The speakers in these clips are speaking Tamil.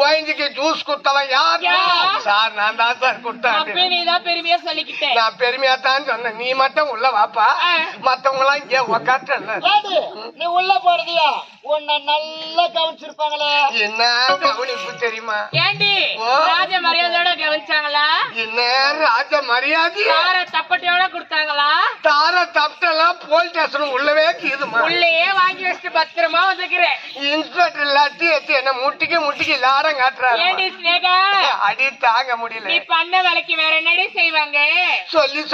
குழந்தைக்கு ஜூஸ் கொடுத்தவன் யார் சார்? நான் தான் சார் கொடுத்தேன். பெருமையா சொல்லிக்கிட்டேன். நான் பெருமையா தான் சொன்னேன். நீ மட்டும் உள்ள வாப்பா, மத்தவங்க எல்லாம் இங்க உக்காட்டல. நீ உள்ள போறதியா உன்னை நல்லா கவனிச்சிருப்பாங்களே. என்ன கவனிப்பு தெரியுமா? ஏண்டி ராஜ மரியாதையோட கவனிச்சாங்களா? என்ன ராஜ மரியாதை தப்பட்டையோட கொடுத்தாங்களா? தார தப்பெல்லாம் போலீஸ் ஸ்டேஷன் உள்ளவே கீதுமா. உள்ளேயே வாங்கி வச்சுட்டு பத்திரமா வந்துக்கிறேன். இன்ஸ்பெக்டர் லட்டி எத்தி என்ன முட்டிக்கு லாரம் காட்டுறாரு. ஏண்டி ஸ்னேகா அடி தாங்க முடியல. நீ பண்ண வேலைக்கு வேற என்னடி செய்வாங்க?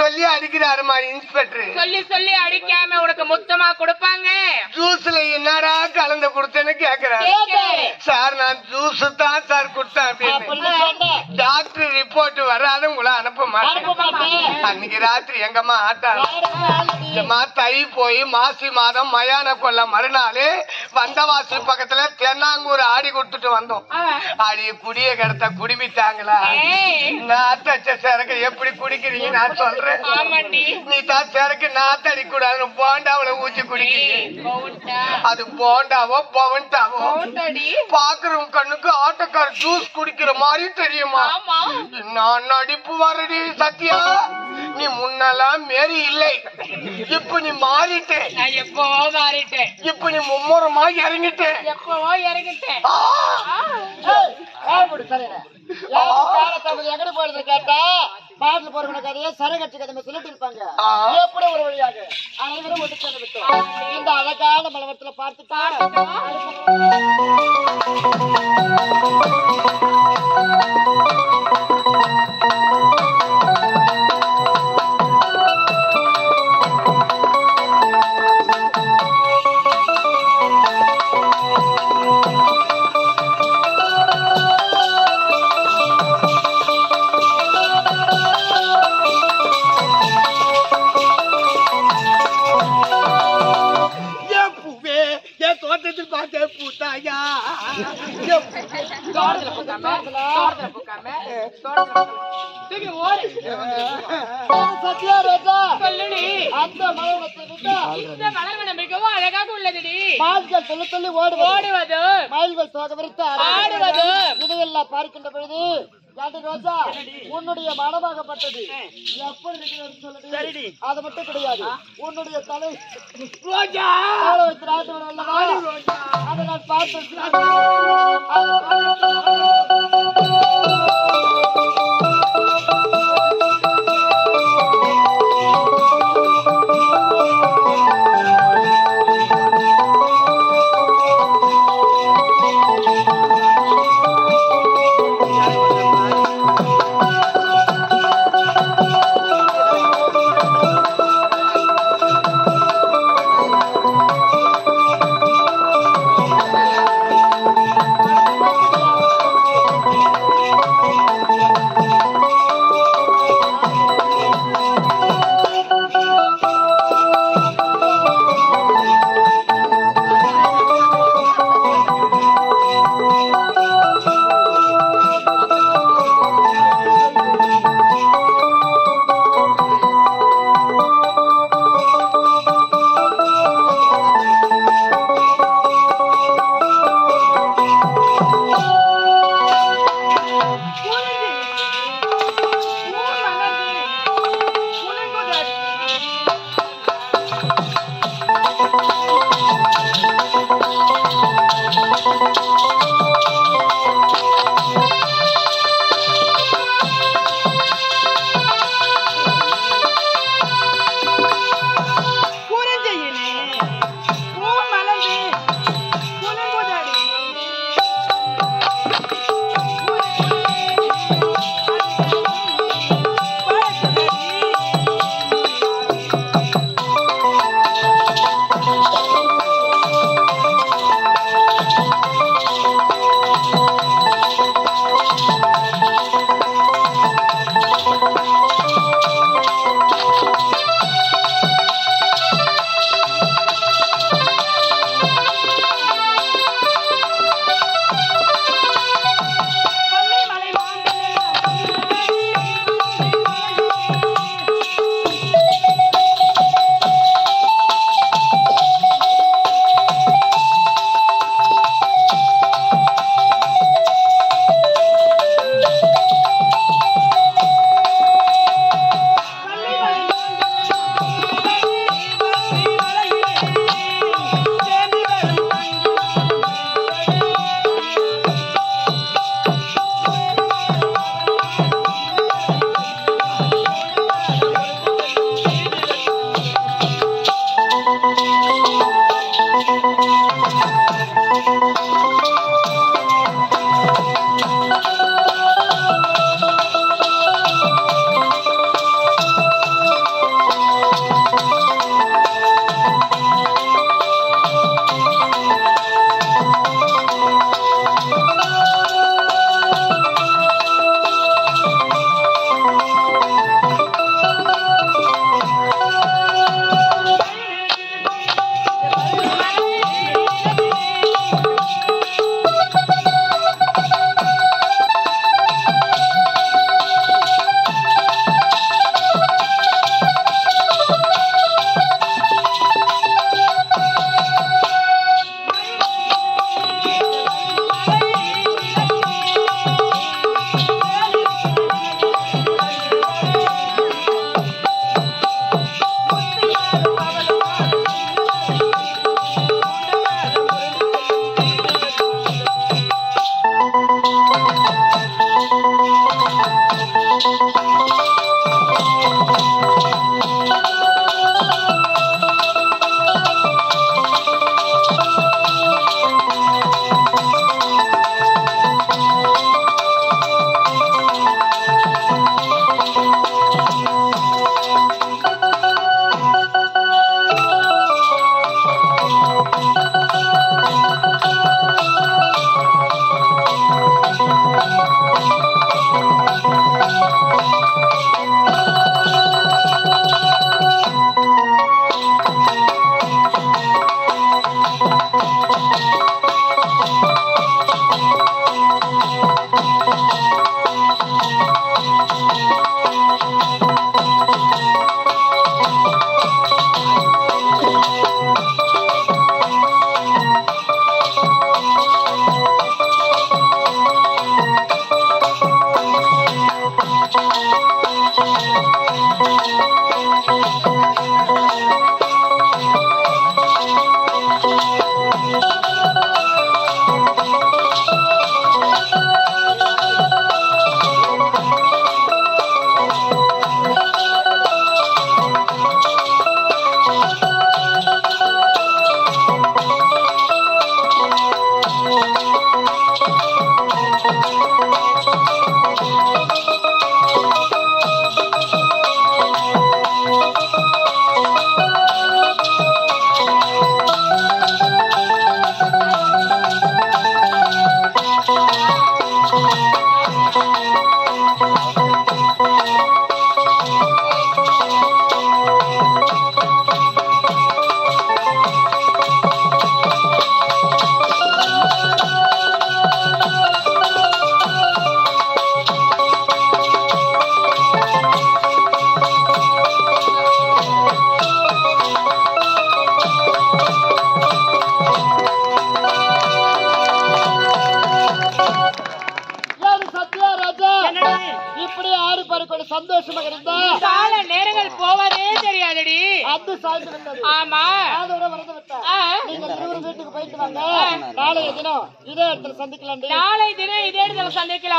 சொல்லி அடிக்கிறாருமா இன்ஸ்பெக்டர். சொல்லி அடிக்காம உனக்கு மொத்தமா கொடுப்பாங்க. ஜூஸ்ல என்னடா கலந்து கொடுத்தேன்னு கேக்குறாரு. சார் நான் ஜூஸ் தான் சார் கொடுத்தேன் அப்படின்னு. டாக்டர் ரிப்போர்ட் வராது உங்களை அனுப்ப மாட்டேன். அன்னைக்கு ராத்திரி எங்கம்மா ஆட்டாமா தை போய் மாசி மாதம் மயான கொள்ள மறுநாள் வந்தவாசி பக்கத்துல தென்னாங்கூர் ஆடி கொடுத்துட்டு வந்தோம். ஆடி குடிய கிடத்த குடிமிட்டாங்களா? நாத்தச்ச சரக்கு எப்படி குடிக்கிறீங்க நான் சொல்றேன். நீ தான் சரக்கு நாத்தடி கூடாதுன்னு போண்டாவில ஊற்றி குடிக்கிறீங்க. அது போண்டாவோ பவன்டாவோ பாக்குறவங்க கண்ணுக்கு ஆட்டோக்கார ஜூஸ் குடிக்கிற மாதிரி தெரியுமா? நான் நடிப்பு வரடி சத்யா. நீ முன்னெல்லாம் மாரி இல்லை, இப்ப நீ மாறிட்டேன். எப்பவோ மாறிட்டேன். இப்ப நீ மும்முரமா இறங்கிட்டேன். எப்பவோ இறங்கிட்டேன். எங்கடி போறது கேட்டா பாட்டில் போற கதையை சரகட்சி கதை சொல்லிட்டு இருப்பாங்க. எப்படி ஒரு வழியாக அனைவரும் ஒட்டு சென்று விட்டோம். இந்த அழகான மலவரத்துல பார்த்துட்டா மிகவும் அழகாக உள்ளது. ஓடுவது மயில்கள் சோக விரித்து ஆடுவது இதையெல்லாம் பார்க்கின்ற பொழுது ரோஜா உன்னுடைய மனமாகப்பட்டது எப்படி இருக்கிறது சொல்லுடி. அது மட்டும் கிடையாது, உன்னுடைய தலை ரோஜா அதை நான் பார்த்து எவ்வளவு சந்தோஷமாக இருந்தா கால நேரங்கள் போவதே தெரியாதடி. அது சாய்ந்து விட்டது. ஆமா அதோட மறந்து விட்டேன். நீங்க இருவரும் வீட்டுக்கு போயிட்டு வாங்க. நாளைய தினம் இதே இடத்துல சந்திக்கலாம். நாளை தினம் இதே இடத்துல சந்திக்கலாம்.